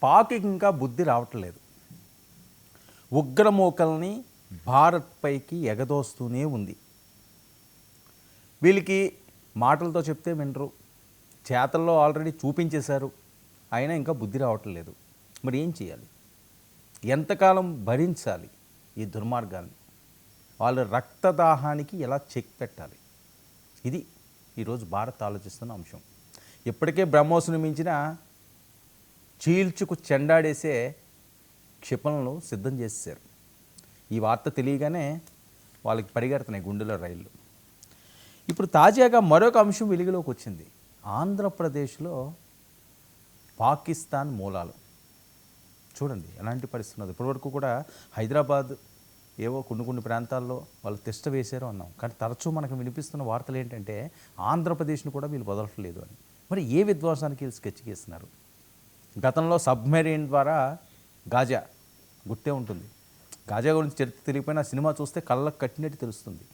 పాక్కి ఇంకా బుద్ధి రావట్లేదు. ఉగ్రమూకల్ని భారత్ పైకి ఎగదోస్తూనే ఉంది. వీళ్ళకి మాటలతో చెప్తే వినరు, చేతల్లో ఆల్రెడీ చూపించేశారు, అయినా ఇంకా బుద్ధి రావట్లేదు. మరి ఏం చేయాలి? ఎంతకాలం భరించాలి ఈ దుర్మార్గాన్ని? వాళ్ళ రక్తదాహానికి ఎలా చెక్ పెట్టాలి? ఇది ఈరోజు భారత్ ఆలోచిస్తున్న అంశం. ఇప్పటికే బ్రహ్మోస్ను మించిన చీల్చుకు చెండాడేసే క్షిపణులు సిద్ధం చేసేసారు. ఈ వార్త తెలియగానే వాళ్ళకి పరిగెడుతున్నాయి గుండెలో రైళ్ళు. ఇప్పుడు తాజాగా మరొక అంశం వెలుగులోకి వచ్చింది. ఆంధ్రప్రదేశ్లో పాకిస్తాన్ మూలాలు. చూడండి ఎలాంటి పరిస్థితి ఉన్నది. ఇప్పటివరకు కూడా హైదరాబాద్ ఏవో కొన్ని ప్రాంతాల్లో వాళ్ళు తిష్ట వేశారు అన్నాం, కానీ తరచూ మనకు వినిపిస్తున్న వార్తలు ఏంటంటే ఆంధ్రప్రదేశ్ను కూడా వీళ్ళు వదలట్లేదు అని. మరి ఏ విధ్వంసానికి వీళ్ళు స్కెచ్ చేస్తున్నారు? గతంలో సబ్మెరీన్ ద్వారా గాజా గుర్తే ఉంటుంది. గాజా గురించి చరిత్ర తెలియకపోయినా సినిమా చూస్తే కళ్ళకు కట్టినట్టు తెలుస్తుంది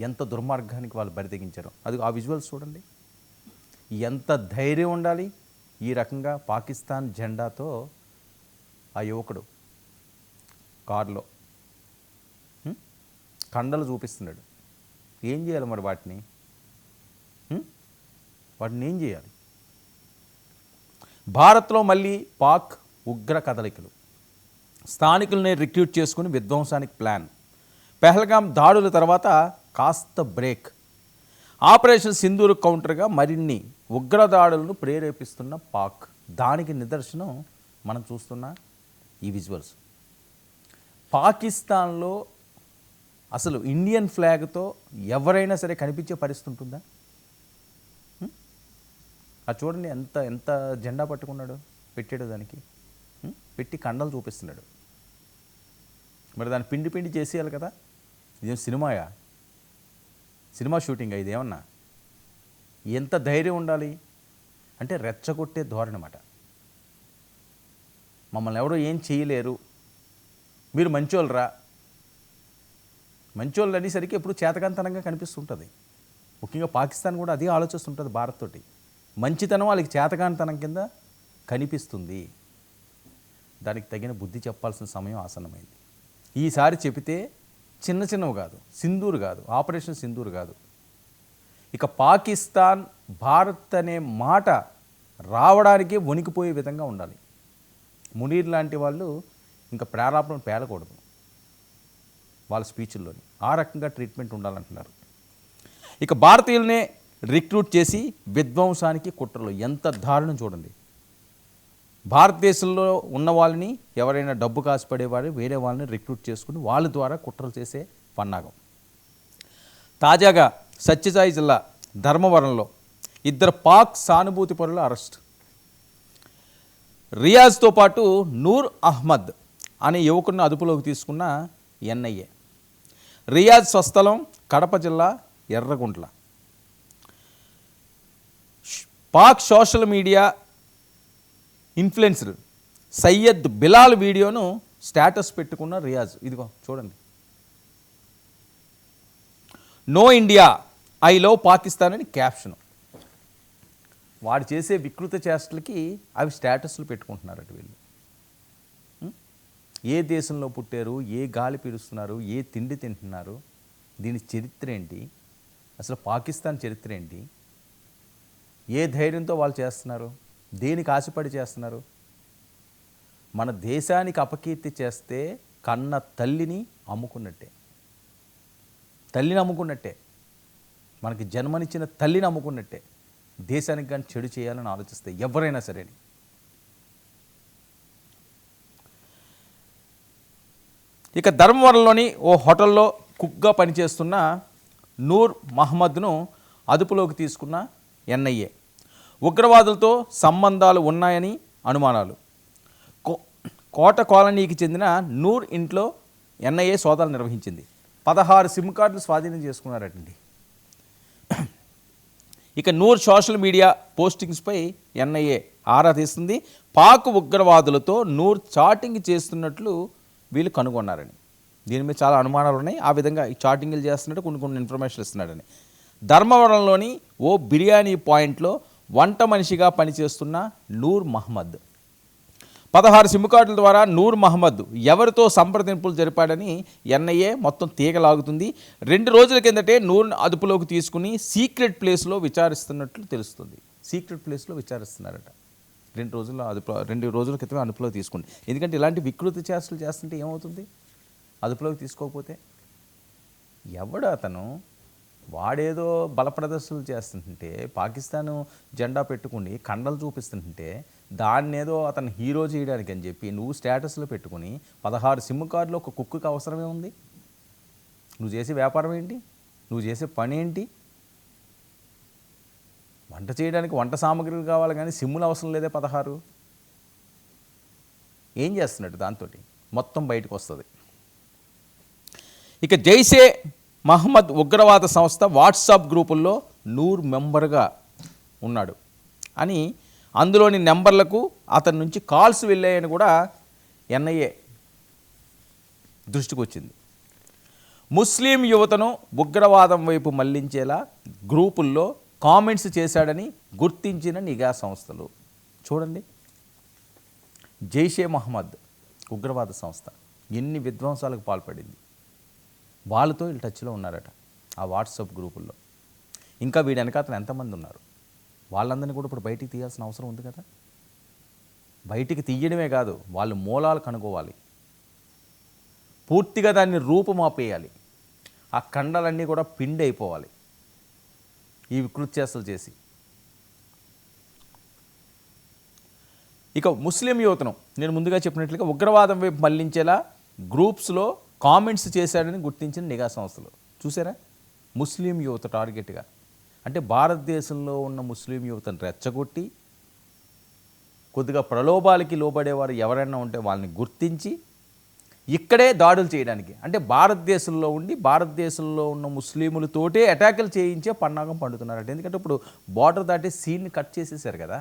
ఎంత దుర్మార్గానికి వాళ్ళు బరితెగించారో. అది ఆ విజువల్స్ చూడండి. ఎంత ధైర్యం ఉండాలి ఈ రకంగా పాకిస్తాన్ జెండాతో ఆ యువకుడు కారులో కండలు చూపిస్తున్నాడు. ఏం చేయాలి మరి వాటిని ఏం చేయాలి? భారత్లో మళ్ళీ పాక్ ఉగ్ర కదలికలు. స్థానికుల్ని రిక్రూట్ చేసుకుని విధ్వంసానికి ప్లాన్. పెహల్గాం దాడుల తర్వాత కాస్త బ్రేక్. ఆపరేషన్ సింధూర్ కౌంటర్గా మరిన్ని ఉగ్రదాడులను ప్రేరేపిస్తున్న పాక్. దానికి నిదర్శనం మనం చూస్తున్న ఈ విజువల్స్. పాకిస్తాన్లో అసలు ఇండియన్ ఫ్లాగ్తో ఎవరైనా సరే కనిపించే పరిస్థితి ఉంటుందా? అది చూడండి, ఎంత జెండా పట్టుకున్నాడు, పెట్టాడు దానికి, పెట్టి కండలు చూపిస్తున్నాడు. మరి దాన్ని పిండి చేసేయాలి కదా. ఇదేం సినిమాయా? సినిమా షూటింగా ఇదేమన్నా? ఎంత ధైర్యం ఉండాలి అంటే రెచ్చగొట్టే ధోరణి అన్నమాట. మమ్మల్ని ఎవరో ఏం చేయలేరు, మీరు మంచోళ్ళరా. మంచోళ్ళు అనేసరికి ఎప్పుడు చేతకంతనంగా కనిపిస్తుంటుంది. ముఖ్యంగా పాకిస్తాన్ కూడా అదే ఆలోచిస్తుంటుంది భారత్ తోటి. మంచితనం వాళ్ళకి చేతకాంతనం కింద కనిపిస్తుంది. దానికి తగిన బుద్ధి చెప్పాల్సిన సమయం ఆసన్నమైంది. ఈసారి చెబితే చిన్నవి కాదు, సింధూర్ కాదు, ఆపరేషన్ సింధూర్ కాదు, ఇక పాకిస్తాన్ భారత్ అనే మాట రావడానికే వణికిపోయే విధంగా ఉండాలి. మునీర్ లాంటి వాళ్ళు ఇంకా ప్రారంభం పేలకూడదు వాళ్ళ స్పీచ్ల్లోని. ఆ రకంగా ట్రీట్మెంట్ ఉండాలంటున్నారు. ఇక భారతీయులనే రిక్రూట్ చేసి విధ్వంసానికి కుట్రలు. ఎంత దారుణం చూడండి. భారతదేశంలో ఉన్న వాళ్ళని ఎవరైనా డబ్బు కాసిపడేవారు వేరే వాళ్ళని రిక్రూట్ చేసుకుని వాళ్ళ ద్వారా కుట్రలు చేసే పన్నాగం. తాజాగా సత్యసాయి జిల్లా ధర్మవరంలో 2 పాక్ సానుభూతి పరుల అరెస్ట్. రియాజ్తో పాటు నూర్ అహ్మద్ అనే యువకుడిని అదుపులోకి తీసుకున్న ఎన్ఐఏ. రియాజ్ స్వస్థలం కడప జిల్లా Yerraguntla. Pak social media influencer Syed Bilal వీడియోను స్టేటస్ పెట్టుకున్న రియాజ్. ఇదిగో చూడండి. No India, I love Pakistan అని క్యాప్షన్. వాడు చేసే వికృత చేష్టలకి అవి స్టేటస్లు పెట్టుకుంటున్నారట వీళ్ళు. ఏ దేశంలో పుట్టారు, ఏ గాలి పీలుస్తున్నారు, ఏ తిండి తింటున్నారు, దీని చరిత్ర ఏంటి, అసలు పాకిస్తాన్ చరిత్ర ఏంటి, ఏ ధైర్యంతో వాళ్ళు చేస్తున్నారు, దేనికి ఆశపడి చేస్తున్నారు? మన దేశానికి అపకీర్తి చేస్తే కన్న తల్లిని అమ్ముకున్నట్టే. తల్లిని అమ్ముకున్నట్టే, మనకి జన్మనిచ్చిన తల్లిని అమ్ముకున్నట్టే. దేశానికి కానీ చెడు చేయాలని ఆలోచిస్తే ఎవరైనా సరే. ఇక ధర్మవరంలోని ఓ హోటల్లో కుక్గా పనిచేస్తున్న నూర్ మహమ్మద్ను అదుపులోకి తీసుకున్న ఎన్ఐఏ. ఉగ్రవాదులతో సంబంధాలు ఉన్నాయని అనుమానాలు. కోట కాలనీకి చెందిన నూర్ ఇంట్లో ఎన్ఐఏ సోదాలు నిర్వహించింది. 16 సిమ్ కార్డులు స్వాధీనం చేసుకున్నారటండి. ఇక నూర్ సోషల్ మీడియా పోస్టింగ్స్పై ఎన్ఐఏ ఆరా తీస్తుంది. పాక్ ఉగ్రవాదులతో నూర్ చాటింగ్ చేస్తున్నట్లు వీళ్ళు కనుగొన్నారని. దీని మీద చాలా అనుమానాలు ఉన్నాయి. ఆ విధంగా ఈ చాటింగ్లు చేస్తున్నట్టు కొన్ని ఇన్ఫర్మేషన్ ఇస్తున్నాడని. ధర్మవరంలోని ఓ బిర్యానీ పాయింట్లో వంట మనిషిగా పనిచేస్తున్న నూర్ మహమ్మద్ 16 సిమ్ కార్డుల ద్వారా నూర్ మహమ్మద్ ఎవరితో సంప్రదింపులు జరిపాడని ఎన్ఐఏ మొత్తం తీగలాగుతుంది. 2 రోజుల కిందటే నూర్ను అదుపులోకి తీసుకుని సీక్రెట్ ప్లేస్లో విచారిస్తున్నట్లు తెలుస్తుంది. సీక్రెట్ ప్లేస్లో విచారిస్తున్నారట. 2 రోజుల క్రితమే అదుపులో తీసుకుంది. ఎందుకంటే ఇలాంటి వికృతి చేష్టలు చేస్తుంటే ఏమవుతుంది? అదుపులోకి తీసుకోకపోతే ఎవడు అతను? వాడేదో బల ప్రదర్శనలు చేస్తుంటే, పాకిస్తాను జెండా పెట్టుకుని కండలు చూపిస్తుంటే దాన్నేదో అతను హీరో చేయడానికి అని చెప్పి నువ్వు స్టేటస్లో పెట్టుకుని 16 సిమ్ కార్డులు ఒక కుక్కుకి అవసరమే ఉంది? నువ్వు చేసే వ్యాపారం ఏంటి? నువ్వు చేసే పని ఏంటి? వంట చేయడానికి వంట సామాగ్రి కావాలి కానీ సిమ్ములు అవసరం లేదే 16. ఏం చేస్తున్నట్టు దాంతో మొత్తం బయటకు వస్తుంది. ఇక జైషే మహమ్మద్ ఉగ్రవాద సంస్థ వాట్సాప్ గ్రూపుల్లో నూర్ మెంబర్గా ఉన్నాడు అని, అందులోని నెంబర్లకు అతని నుంచి కాల్స్ వెళ్ళాయని కూడా ఎన్ఐఏ దృష్టికి వచ్చింది. ముస్లిం యువతను ఉగ్రవాదం వైపు మళ్లించేలా గ్రూపుల్లో కామెంట్స్ చేశాడని గుర్తించిన నిఘా సంస్థలు. చూడండి, జైషే మహమ్మద్ ఉగ్రవాద సంస్థ ఎన్ని విధ్వంసాలకు పాల్పడింది. వాళ్ళతో వీళ్ళు టచ్లో ఉన్నారట ఆ వాట్సాప్ గ్రూపుల్లో. ఇంకా వీడి వెనక అతను ఎంతమంది ఉన్నారు? వాళ్ళందరినీ కూడా ఇప్పుడు బయటికి తీయాల్సిన అవసరం ఉంది కదా. బయటికి తీయడమే కాదు, వాళ్ళు మూలాలు కనుక్కోవాలి, పూర్తిగా దాన్ని రూపుమాపేయాలి. ఆ కండలన్నీ కూడా పిండి అయిపోవాలి ఈ వికృత్యాస్తులు చేసి. ఇక ముస్లిం యువతను నేను ముందుగా చెప్పినట్లుగా ఉగ్రవాదం వైపు మళ్లించేలా గ్రూప్స్లో కామెంట్స్ చేశాడని గుర్తించిన నిఘా సంస్థలు. చూసారా, ముస్లిం యువత టార్గెట్గా. అంటే భారతదేశంలో ఉన్న ముస్లిం యువతను రెచ్చగొట్టి కొద్దిగా ప్రలోభాలకి లోబడేవారు ఎవరైనా ఉంటే వాళ్ళని గుర్తించి ఇక్కడే దాడులు చేయడానికి, అంటే భారతదేశంలో ఉండి భారతదేశంలో ఉన్న ముస్లింలతోటే అటాకులు చేయించే పన్నాగం పండుతున్నారట. ఎందుకంటే ఇప్పుడు బార్డర్ దాటి సీన్ని కట్ చేసేసారు కదా.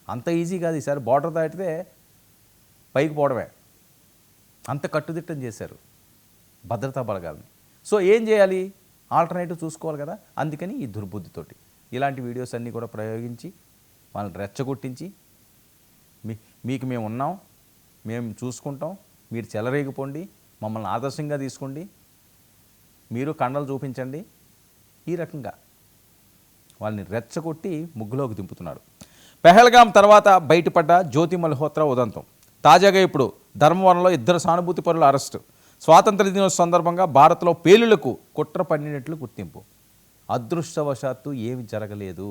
అంత ఈజీ కాదు ఈసారి. బార్డర్ దాటితే పైకి పోవడమే. అంత కట్టుదిట్టం చేశారు భద్రతా బలగాలని. సో ఏం చేయాలి? ఆల్టర్నేటివ్ చూసుకోవాలి కదా. అందుకని ఈ దుర్బుద్ధితోటి ఇలాంటి వీడియోస్ అన్నీ కూడా ప్రయోగించి వాళ్ళని రెచ్చగొట్టించి మీకు మేము ఉన్నాం, మేము చూసుకుంటాం, మీరు చెలరేగిపోండి, మమ్మల్ని ఆదర్శంగా తీసుకోండి, మీరు కండలు చూపించండి, ఈ రకంగా వాళ్ళని రెచ్చగొట్టి ముగ్గులోకి దింపుతున్నారు. పెహల్గాం తర్వాత బయటపడ్డ జ్యోతి మల్హోత్రా ఉదంతం. తాజాగా ఇప్పుడు ధర్మవరంలో 2 సానుభూతి పరుల అరెస్టు. స్వాతంత్ర దినోత్సవం సందర్భంగా భారత్లో పేలుళ్లకు కుట్ర పన్నినట్లు గుర్తింపు. అదృష్టవశాత్తు ఏమి జరగలేదు.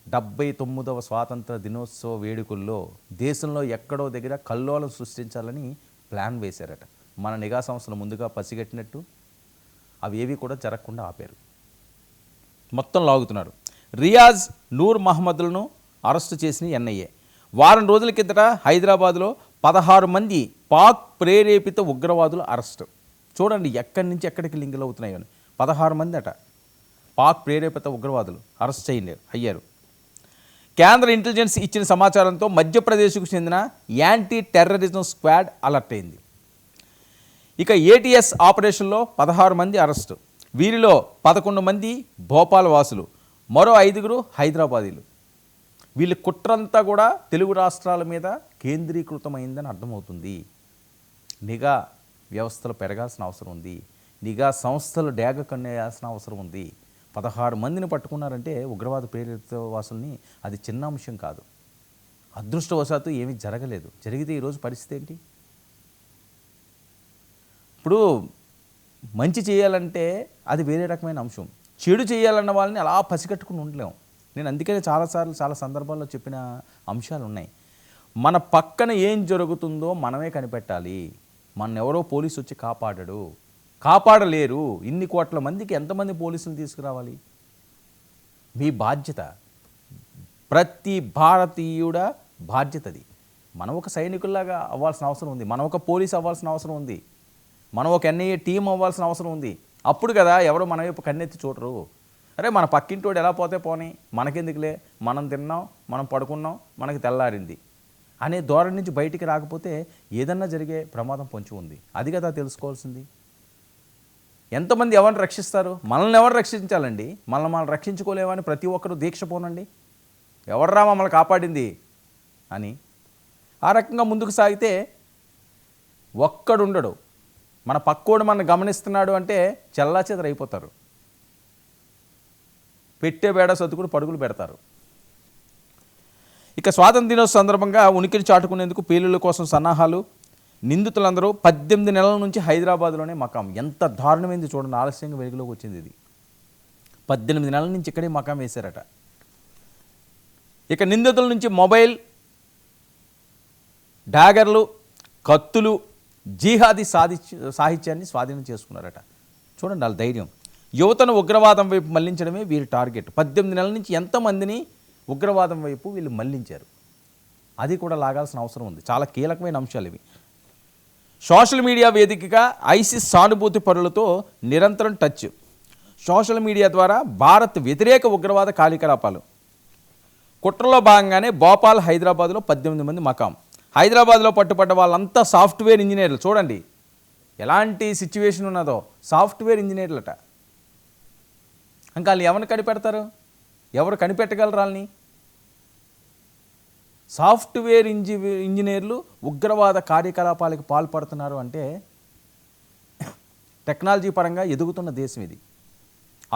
79వ స్వాతంత్ర దినోత్సవ వేడుకల్లో దేశంలో ఎక్కడో దగ్గర కల్లోలం సృష్టించాలని ప్లాన్ వేశారట. మన నిఘా సంస్థలు ముందుగా పసిగట్టినట్టు అవి ఏవి కూడా జరగకుండా ఆపారు. మొత్తం లాగుతున్నారు. రియాజ్, నూర్ మహమ్మద్లను అరెస్టు చేసిన ఎన్ఐఏ. వారం రోజుల కిందట హైదరాబాద్లో 16 మంది పాక్ ప్రేరేపిత ఉగ్రవాదులు అరెస్టు. చూడండి ఎక్కడి నుంచి ఎక్కడికి లింకులు అవుతున్నాయో. 16 మంది అట పాక్ ప్రేరేపిత ఉగ్రవాదులు అరెస్ట్ అయ్యారు. కేంద్ర ఇంటెలిజెన్స్ ఇచ్చిన సమాచారంతో మధ్యప్రదేశ్కు చెందిన యాంటీ టెర్రరిజం స్క్వాడ్ అలర్ట్ అయింది. ఇక ఏటీఎస్ ఆపరేషన్లో 16 మంది అరెస్టు. వీరిలో 11 మంది భోపాల్ వాసులు, మరో 5 హైదరాబాదీలు. వీళ్ళ కుట్రంతా కూడా తెలుగు రాష్ట్రాల మీద కేంద్రీకృతమైందని అర్థమవుతుంది. నిఘా వ్యవస్థలు పెరగాల్సిన అవసరం ఉంది. నిఘా సంస్థలు డేగ కన్నేయాల్సిన అవసరం ఉంది. 16 మందిని పట్టుకున్నారంటే ఉగ్రవాద ప్రేరిత వాసుల్ని, అది చిన్న అంశం కాదు. అదృష్టవశాత్తు ఏమీ జరగలేదు. జరిగితే ఈరోజు పరిస్థితి ఏంటి? ఇప్పుడు మంచి చేయాలంటే అది వేరే రకమైన అంశం. చెడు చేయాలన్న వాళ్ళని అలా పసిగట్టుకుని ఉండలేము. నేను అందుకనే చాలాసార్లు చాలా సందర్భాల్లో చెప్పిన అంశాలు ఉన్నాయి. మన పక్కన ఏం జరుగుతుందో మనమే కనిపెట్టాలి. మన ఎవరో పోలీసు వచ్చి కాపాడలేరు. ఇన్ని కోట్ల మందికి ఎంతమంది పోలీసులు తీసుకురావాలి? మీ బాధ్యత, ప్రతి భారతీయుడ బాధ్యతది. మనం ఒక సైనికుల్లాగా అవ్వాల్సిన అవసరం ఉంది. మనం ఒక పోలీస్ అవ్వాల్సిన అవసరం ఉంది. మనం ఒక ఎన్ఐఏ టీం అవ్వాల్సిన అవసరం ఉంది. అప్పుడు కదా ఎవరు మన వైపు కన్నెత్తి చూడరు. అరే మన పక్కింటోడు ఎలా పోతే పోనీ, మనకెందుకులే, మనం తిన్నాం, మనం పడుకున్నాం, మనకి తెల్లారింది అనే ధోరణి నుంచి బయటికి రాకపోతే ఏదన్నా జరిగే ప్రమాదం పొంచి ఉంది. అది కదా తెలుసుకోవాల్సింది. ఎంతమంది ఎవరిని రక్షిస్తారు? మనల్ని ఎవరు రక్షించాలండి? మనం రక్షించుకోలేమని ప్రతి ఒక్కరూ దీక్ష పోనండి. ఎవర్రా మమ్మల్ని కాపాడింది అని. ఆ రకంగా ముందుకు సాగితే ఒక్కడుండడు. మన పక్కోడు మన గమనిస్తున్నాడు అంటే చెల్లాచెదరైపోతారు. పెట్టే బేడ సతుకుడు పరుగులు పెడతారు. ఇక స్వాతంత్ర దినోత్సవ సందర్భంగా ఉనికిని చాటుకునేందుకు పేలుళ్ల కోసం సన్నాహాలు. నిందితులందరూ 18 నెలల నుంచి హైదరాబాద్లోనే మకాం. ఎంత దారుణమైంది చూడండి, ఆలస్యంగా వెలుగులోకి వచ్చింది ఇది. 18 నెలల నుంచి ఇక్కడే మకాం వేశారట. ఇక నిందితుల నుంచి మొబైల్, డాగర్లు, కత్తులు, జిహాదీ సాహిత్యాన్ని స్వాధీనం చేసుకున్నారట. చూడండి వాళ్ళ ధైర్యం. యువతను ఉగ్రవాదం వైపు మళ్లించడమే వీరి టార్గెట్. 18 నెలల నుంచి ఎంతమందిని ఉగ్రవాదం వైపు వీళ్ళు మళ్లించారు, అది కూడా లాగాల్సిన అవసరం ఉంది. చాలా కీలకమైన అంశాలు ఇవి. సోషల్ మీడియా వేదికగా ఐసిస్ సానుభూతి పరులతో నిరంతరం టచ్. సోషల్ మీడియా ద్వారా భారత్ వ్యతిరేక ఉగ్రవాద కార్యకలాపాలు. కుట్రలో భాగంగానే భోపాల్, హైదరాబాద్లో 18 మంది మకాం. హైదరాబాద్లో పట్టుబడ్డ వాళ్ళంతా సాఫ్ట్వేర్ ఇంజనీర్లు. చూడండి ఎలాంటి సిచ్యువేషన్ ఉన్నదో, సాఫ్ట్వేర్ ఇంజనీర్లట. ఇంకా వాళ్ళు ఎవరిని కనిపెడతారు? ఎవరు కనిపెట్టగలరు వాళ్ళని? సాఫ్ట్వేర్ ఇంజనీర్లు ఉగ్రవాద కార్యకలాపాలకు పాల్పడుతున్నారు అంటే టెక్నాలజీ పరంగా ఎదుగుతున్న దేశం ఇది.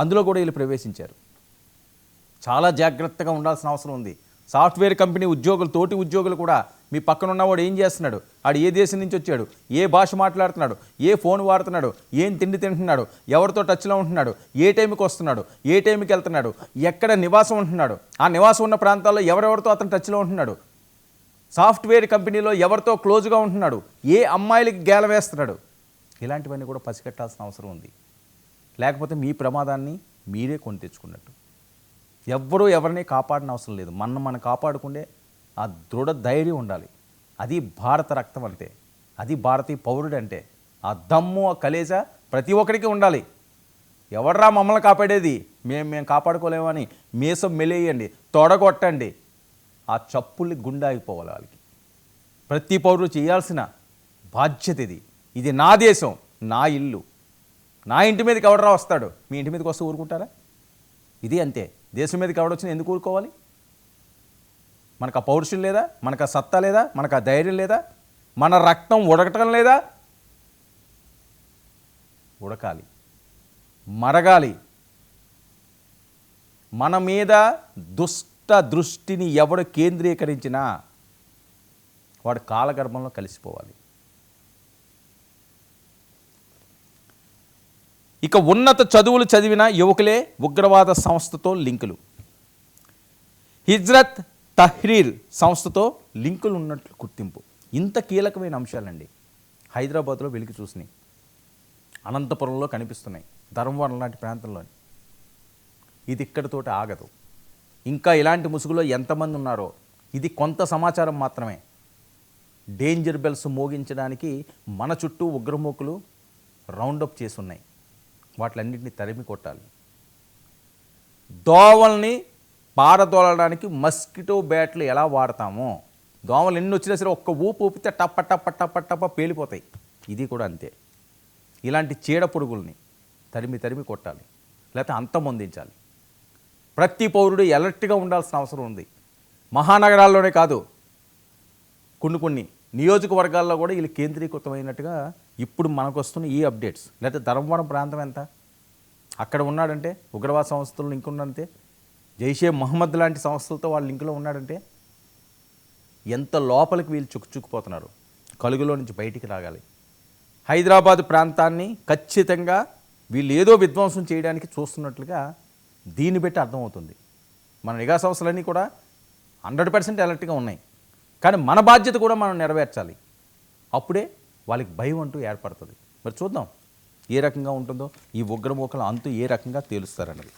అందులో కూడా వీళ్ళు ప్రవేశించారు. చాలా జాగ్రత్తగా ఉండాల్సిన అవసరం ఉంది. సాఫ్ట్వేర్ కంపెనీ ఉద్యోగులు, తోటి ఉద్యోగులు కూడా మీ పక్కన ఉన్నవాడు ఏం చేస్తున్నాడు, ఆడు ఏ దేశం నుంచి వచ్చాడు, ఏ భాష మాట్లాడుతున్నాడు, ఏ ఫోన్ వాడుతున్నాడు, ఏం తిండి తింటున్నాడు, ఎవరితో టచ్లో ఉంటున్నాడు, ఏ టైంకి వస్తున్నాడు, ఏ టైంకి వెళ్తున్నాడు, ఎక్కడ నివాసం ఉంటున్నాడు, ఆ నివాసం ఉన్న ప్రాంతాల్లో ఎవరెవరితో అతను టచ్లో ఉంటున్నాడు, సాఫ్ట్వేర్ కంపెనీలో ఎవరితో క్లోజ్గా ఉంటున్నాడు, ఏ అమ్మాయిలకి గేల వేస్తున్నాడు, ఇలాంటివన్నీ కూడా పసిగట్టాల్సిన అవసరం ఉంది. లేకపోతే మీ ప్రమాదాన్ని మీరే కొని తెచ్చుకున్నట్టు. ఎవ్వరూ ఎవరిని కాపాడిన అవసరం లేదు. మనం కాపాడుకుంటే ఆ దృఢ ధైర్యం ఉండాలి. అది భారత రక్తం అంటే, అది భారతీయ పౌరుడు అంటే. ఆ దమ్ము, ఆ కలేజా ప్రతి ఒక్కరికి ఉండాలి. ఎవర్రా మమ్మల్ని కాపాడేది, మేము కాపాడుకోలేమని మీసం మెలేయండి, తొడగొట్టండి, ఆ చప్పుల్ని గుండాగిపోవాలి వాళ్ళకి. ప్రతి పౌరుడు చేయాల్సిన బాధ్యత ఇది. ఇది నా దేశం, నా ఇల్లు, నా ఇంటి మీదకి ఎవడరా వస్తాడు, మీ ఇంటి మీదకి వస్తే ఊరుకుంటారా? ఇది అంతే. దేశం మీదకి ఎవడొచ్చినా ఎందుకు ఊరుకోవాలి? మనకు ఆ పౌరుషం లేదా, మనకు ఆ సత్తా లేదా, మనకు ఆ ధైర్యం లేదా, మన రక్తం ఉడకటం లేదా? ఉడకాలి, మరగాలి. మన మీద దుష్ట దృష్టిని ఎవడు కేంద్రీకరించినా వాడు కాలగర్భంలో కలిసిపోవాలి. ఇక ఉన్నత చదువులు చదివిన యువకులే ఉగ్రవాద సంస్థతో లింకులు. హిజ్రత్ తహ్రీర్ సంస్థతో లింకులు ఉన్నట్లు గుర్తింపు. ఇంత కీలకమైన అంశాలండి హైదరాబాద్లో వెలికి చూసినాయి, అనంతపురంలో కనిపిస్తున్నాయి, ధర్మవరం లాంటి ప్రాంతంలోని. ఇది ఇక్కడితోటి ఆగదు. ఇంకా ఇలాంటి ముసుగులో ఎంతమంది ఉన్నారో, ఇది కొంత సమాచారం మాత్రమే. డేంజర్ బెల్స్ మోగించడానికి మన చుట్టూ ఉగ్రమూకులు రౌండప్ చేసి ఉన్నాయి. వాటిలన్నింటినీ తరిమి కొట్టాలి. దోవల్ని పారదోలడానికి మస్కిటో బ్యాట్లు ఎలా వాడతామో, దోమలు ఎన్ని వచ్చినా సరే ఒక్క ఊపు ఊపితే టప్ప టప్ప టప్ప టప్ప పేలిపోతాయి. ఇది కూడా అంతే. ఇలాంటి చీడ పురుగుల్ని తరిమి కొట్టాలి, లేకపోతే అంతమొందించాలి. ప్రతి పౌరుడు అలర్ట్గా ఉండాల్సిన అవసరం ఉంది. మహానగరాల్లోనే కాదు, కొన్ని నియోజకవర్గాల్లో కూడా వీళ్ళు కేంద్రీకృతమైనట్టుగా ఇప్పుడు మనకు వస్తున్న ఈ అప్డేట్స్. లేకపోతే ధర్మవరం ప్రాంతం ఎంత, అక్కడ ఉన్నాడంటే ఉగ్రవాద సంస్థలు లింక్ ఉన్నంతే, జైషే మహమ్మద్ లాంటి సంస్థలతో వాళ్ళ లింకులో ఉన్నాడంటే ఎంత లోపలికి వీళ్ళు చుక్కుపోతున్నారు. కలుగులో నుంచి బయటికి రాగాలి. హైదరాబాద్ ప్రాంతాన్ని ఖచ్చితంగా వీళ్ళు ఏదో విధ్వంసం చేయడానికి చూస్తున్నట్లుగా దీన్ని బట్టి అర్థమవుతుంది. మన నిఘా సంస్థలన్నీ కూడా 100% అలర్ట్గా ఉన్నాయి. కానీ మన బాధ్యత కూడా మనం నెరవేర్చాలి. అప్పుడే వాళ్ళకి భయం అంటూ ఏర్పడుతుంది. మరి చూద్దాం ఏ రకంగా ఉంటుందో, ఈ ఉగ్రమూకల అంతు ఏ రకంగా తేలుస్తారన్నది.